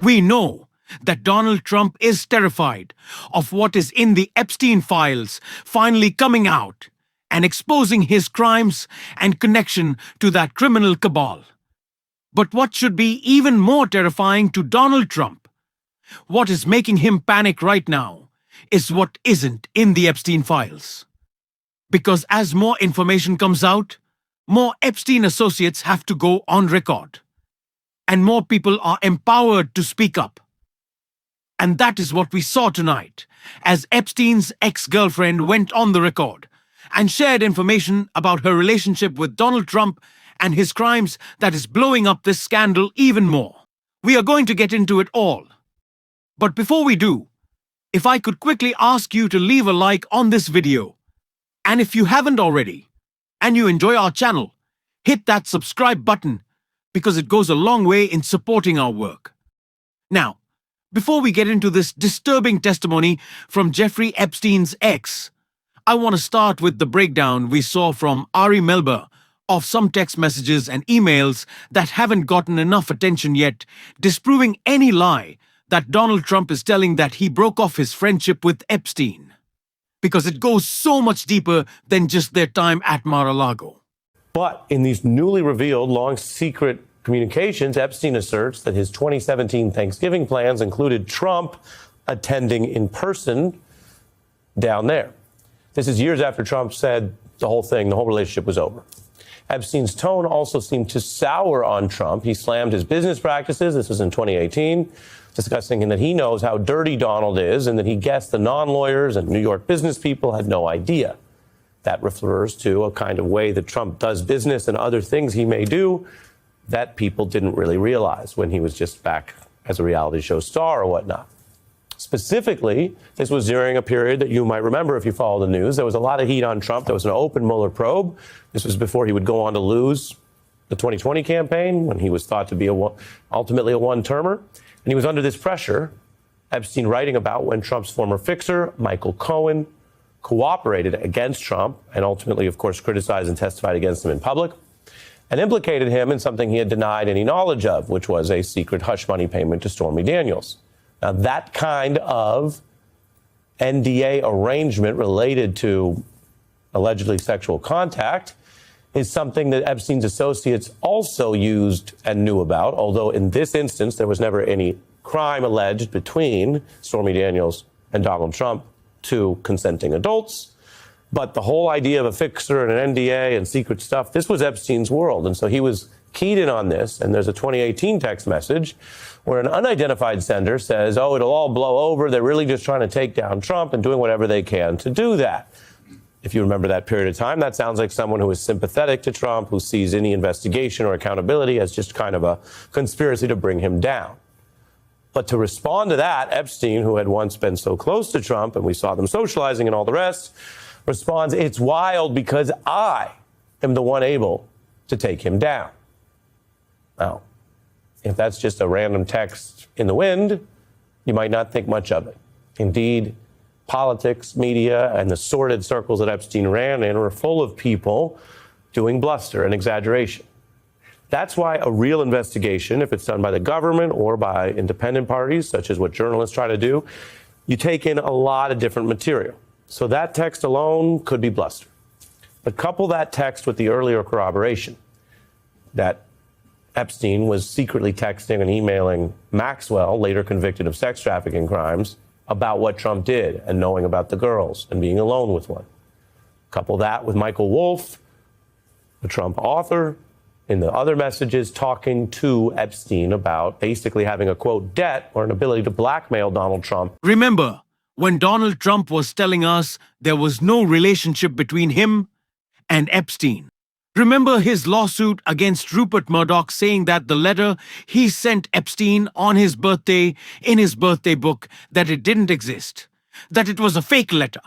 We know that Donald Trump is terrified of what is in the Epstein files finally coming out and exposing his crimes and connection to that criminal cabal. But what should be even more terrifying to Donald Trump, what is making him panic right now, is what isn't in the Epstein files. Because as more information comes out, more Epstein associates have to go on record. And more people are empowered to speak up. And that is what we saw tonight, as Epstein's ex-girlfriend went on the record and shared information about her relationship with Donald Trump and his crimes that is blowing up this scandal even more. We are going to get into it all. But before we do, if I could quickly ask you to leave a like on this video. And if you haven't already, and you enjoy our channel, hit that subscribe button because it goes a long way in supporting our work. Now, before we get into this disturbing testimony from Jeffrey Epstein's ex, I want to start with the breakdown we saw from Ari Melber of some text messages and emails that haven't gotten enough attention yet, disproving any lie that Donald Trump is telling that he broke off his friendship with Epstein. Because it goes so much deeper than just their time at Mar-a-Lago. But in these newly revealed long secret communications, Epstein asserts that his 2017 Thanksgiving plans included Trump attending in person down there. This is years after Trump said the whole relationship was over. Epstein's tone also seemed to sour on Trump. He slammed his business practices. This was in 2018, discussing that he knows how dirty Donald is and that he guessed the non-lawyers and New York business people had no idea. That refers to a kind of way that Trump does business and other things he may do that people didn't really realize when he was just back as a reality show star or whatnot. Specifically, this was during a period that you might remember if you follow the news. There was a lot of heat on Trump. There was an open Mueller probe. This was before he would go on to lose the 2020 campaign, when he was thought to be ultimately a one-termer. And he was under this pressure, Epstein writing about when Trump's former fixer, Michael Cohen, cooperated against Trump and ultimately, of course, criticized and testified against him in public and implicated him in something he had denied any knowledge of, which was a secret hush money payment to Stormy Daniels. Now, that kind of NDA arrangement related to allegedly sexual contact is something that Epstein's associates also used and knew about, although in this instance, there was never any crime alleged between Stormy Daniels and Donald Trump, two consenting adults. But the whole idea of a fixer and an NDA and secret stuff, this was Epstein's world. And so he was keyed in on this. And there's a 2018 text message where an unidentified sender says, oh, it'll all blow over. They're really just trying to take down Trump and doing whatever they can to do that. If you remember that period of time, that sounds like someone who is sympathetic to Trump, who sees any investigation or accountability as just kind of a conspiracy to bring him down. But to respond to that, Epstein, who had once been so close to Trump, and we saw them socializing and all the rest, responds, it's wild because I am the one able to take him down. Now, if that's just a random text in the wind, you might not think much of it. Indeed, politics, media, and the sordid circles that Epstein ran in were full of people doing bluster and exaggeration. That's why a real investigation, if it's done by the government or by independent parties, such as what journalists try to do, you take in a lot of different material. So that text alone could be bluster. But couple that text with the earlier corroboration that Epstein was secretly texting and emailing Maxwell, later convicted of sex trafficking crimes, about what Trump did and knowing about the girls and being alone with one. Couple that with Michael Wolff, the Trump author, in the other messages talking to Epstein about basically having a, quote, debt or an ability to blackmail Donald Trump. Remember, when Donald Trump was telling us there was no relationship between him and Epstein. Remember his lawsuit against Rupert Murdoch saying that the letter he sent Epstein on his birthday in his birthday book, that it didn't exist, that it was a fake letter.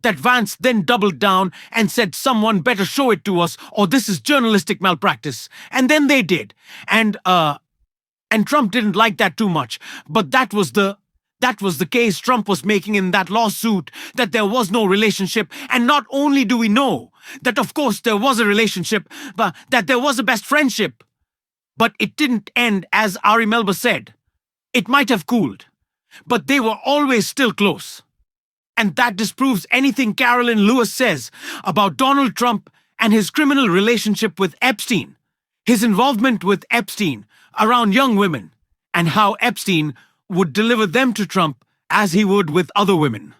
That Vance then doubled down and said someone better show it to us or this is journalistic malpractice. And then they did. And Trump didn't like that too much. But that was the case Trump was making in that lawsuit, that there was no relationship. And not only do we know that, of course, there was a relationship, but that there was a best friendship. But it didn't end as Ari Melber said. It might have cooled, but they were always still close. And that disproves anything Carolyn Lewis says about Donald Trump and his criminal relationship with Epstein, his involvement with Epstein around young women, and how Epstein would deliver them to Trump as he would with other women,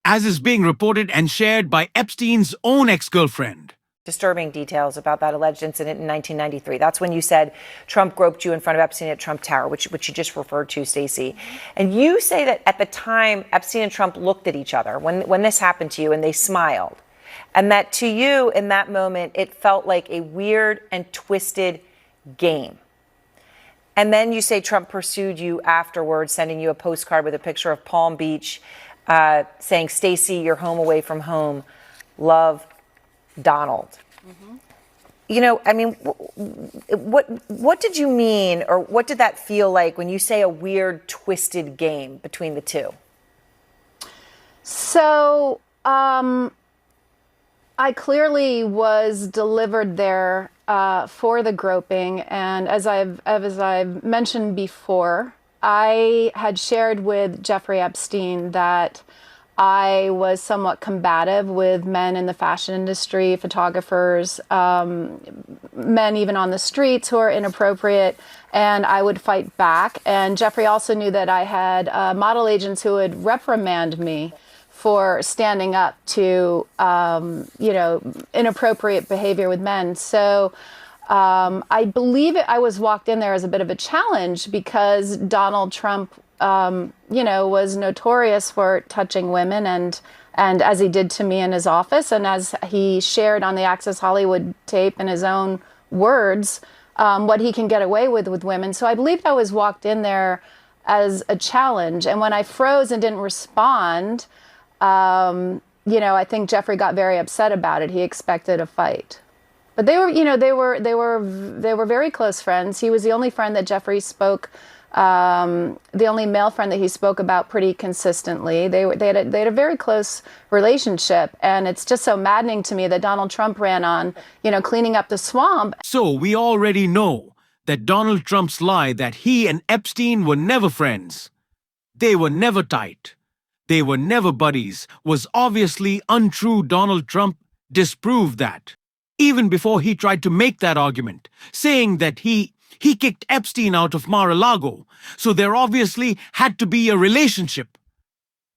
as is being reported and shared by Epstein's own ex-girlfriend. Disturbing details about that alleged incident in 1993. That's when you said Trump groped you in front of Epstein at Trump Tower, which you just referred to, Stacey. And you say that at the time, Epstein and Trump looked at each other when this happened to you, and they smiled. And that to you, in that moment, it felt like a weird and twisted game. And then you say Trump pursued you afterwards, sending you a postcard with a picture of Palm Beach, saying, "Stacey, you're home away from home. Love, Donald." Mm-hmm. You know, I mean, what did you mean, or what did that feel like when you say a weird, twisted game between the two? So, I clearly was delivered there for the groping, and as I've mentioned before, I had shared with Jeffrey Epstein that I was somewhat combative with men in the fashion industry, photographers, men even on the streets who are inappropriate, and I would fight back. And Jeffrey also knew that I had model agents who would reprimand me for standing up to, inappropriate behavior with men. So I believe I was walked in there as a bit of a challenge because Donald Trump was notorious for touching women, and as he did to me in his office, and as he shared on the Access Hollywood tape in his own words, what he can get away with women. So I believe I was walked in there as a challenge. And when I froze and didn't respond, I think Jeffrey got very upset about it. He expected a fight. But they were very close friends. He was the only friend that Jeffrey spoke, the only male friend that he spoke about pretty consistently. They had a very close relationship, and it's just so maddening to me that Donald Trump ran on, cleaning up the swamp. So we already know that Donald Trump's lie that he and Epstein were never friends, they were never tight, they were never buddies, was obviously untrue. Donald Trump disproved that, even before he tried to make that argument, saying that he kicked Epstein out of Mar-a-Lago, so there obviously had to be a relationship.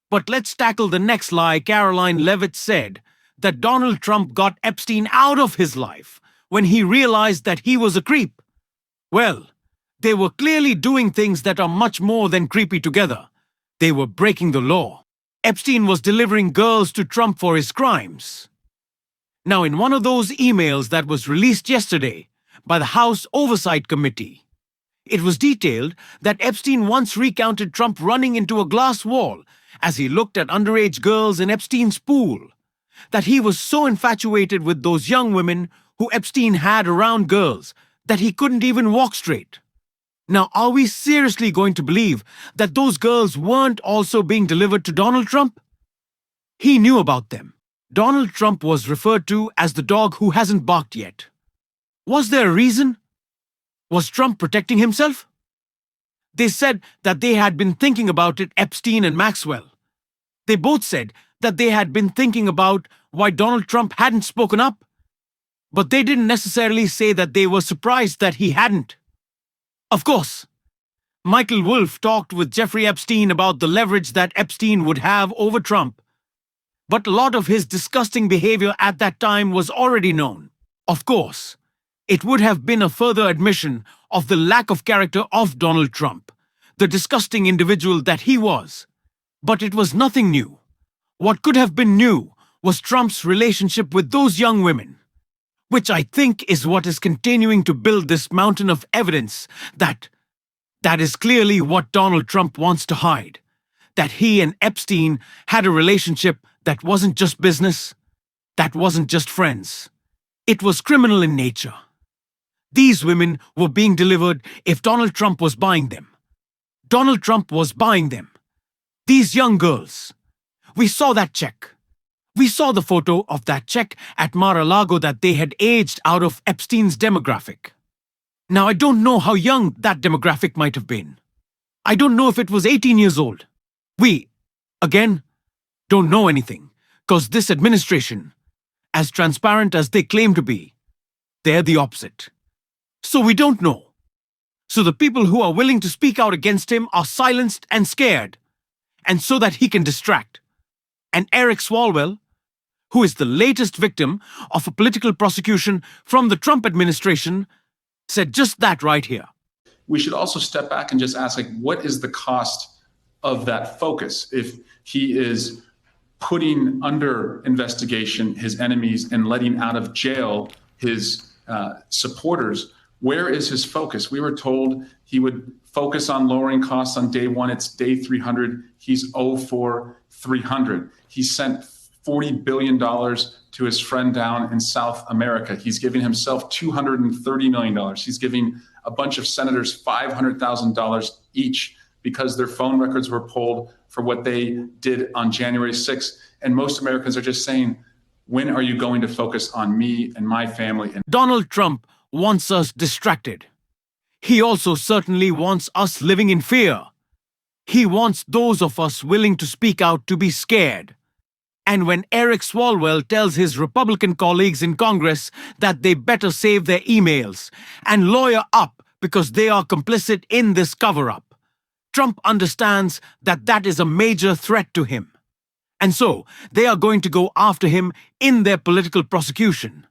But let's tackle the next lie. Caroline Levitt said that Donald Trump got Epstein out of his life when he realized that he was a creep. Well, they were clearly doing things that are much more than creepy together. They were breaking the law. Epstein was delivering girls to Trump for his crimes. Now, in one of those emails that was released yesterday by the House Oversight Committee, it was detailed that Epstein once recounted Trump running into a glass wall as he looked at underage girls in Epstein's pool, that he was so infatuated with those young women who Epstein had around girls that he couldn't even walk straight. Now, are we seriously going to believe that those girls weren't also being delivered to Donald Trump? He knew about them. Donald Trump was referred to as the dog who hasn't barked yet. Was there a reason? Was Trump protecting himself? They said that they had been thinking about it, Epstein and Maxwell. They both said that they had been thinking about why Donald Trump hadn't spoken up. But they didn't necessarily say that they were surprised that he hadn't. Of course, Michael Wolff talked with Jeffrey Epstein about the leverage that Epstein would have over Trump. But a lot of his disgusting behavior at that time was already known. Of course, it would have been a further admission of the lack of character of Donald Trump, the disgusting individual that he was. But it was nothing new. What could have been new was Trump's relationship with those young women, which I think is what is continuing to build this mountain of evidence that is clearly what Donald Trump wants to hide, that he and Epstein had a relationship that wasn't just business, that wasn't just friends. It was criminal in nature. These women were being delivered if Donald Trump was buying them. Donald Trump was buying them. These young girls. We saw that check. We saw the photo of that check at Mar-a-Lago that they had aged out of Epstein's demographic. Now, I don't know how young that demographic might have been. I don't know if it was 18 years old. We, again, don't know anything, because this administration, as transparent as they claim to be, they're the opposite. So we don't know. So the people who are willing to speak out against him are silenced and scared, and so that he can distract. And Eric Swalwell, who is the latest victim of a political prosecution from the Trump administration, said just that right here. We should also step back and just ask, what is the cost of that focus? If he is putting under investigation his enemies and letting out of jail his supporters, where is his focus? We were told he would focus on lowering costs on day one. It's day 300. He's 0 for 300. He sent $40 billion to his friend down in South America. He's giving himself $230 million. He's giving a bunch of senators $500,000 each because their phone records were pulled for what they did on January 6th. And most Americans are just saying, when are you going to focus on me and my family? And Donald Trump wants us distracted. He also certainly wants us living in fear. He wants those of us willing to speak out to be scared. And when Eric Swalwell tells his Republican colleagues in Congress that they better save their emails and lawyer up because they are complicit in this cover-up, Trump understands that that is a major threat to him. And so they are going to go after him in their political prosecution.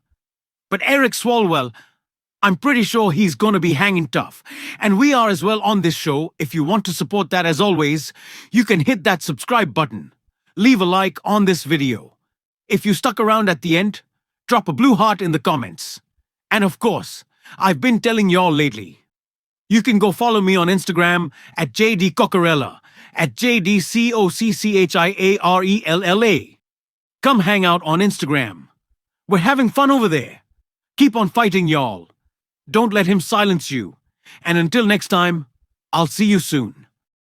But Eric Swalwell, I'm pretty sure he's going to be hanging tough. And we are as well on this show. If you want to support that, as always, you can hit that subscribe button. Leave a like on this video. If you stuck around at the end, drop a blue heart in the comments. And of course, I've been telling y'all lately, you can go follow me on Instagram at @JDCoccarella, at JDCOCCHIARELLA. Come hang out on Instagram. We're having fun over there. Keep on fighting, y'all. Don't let him silence you. And until next time, I'll see you soon.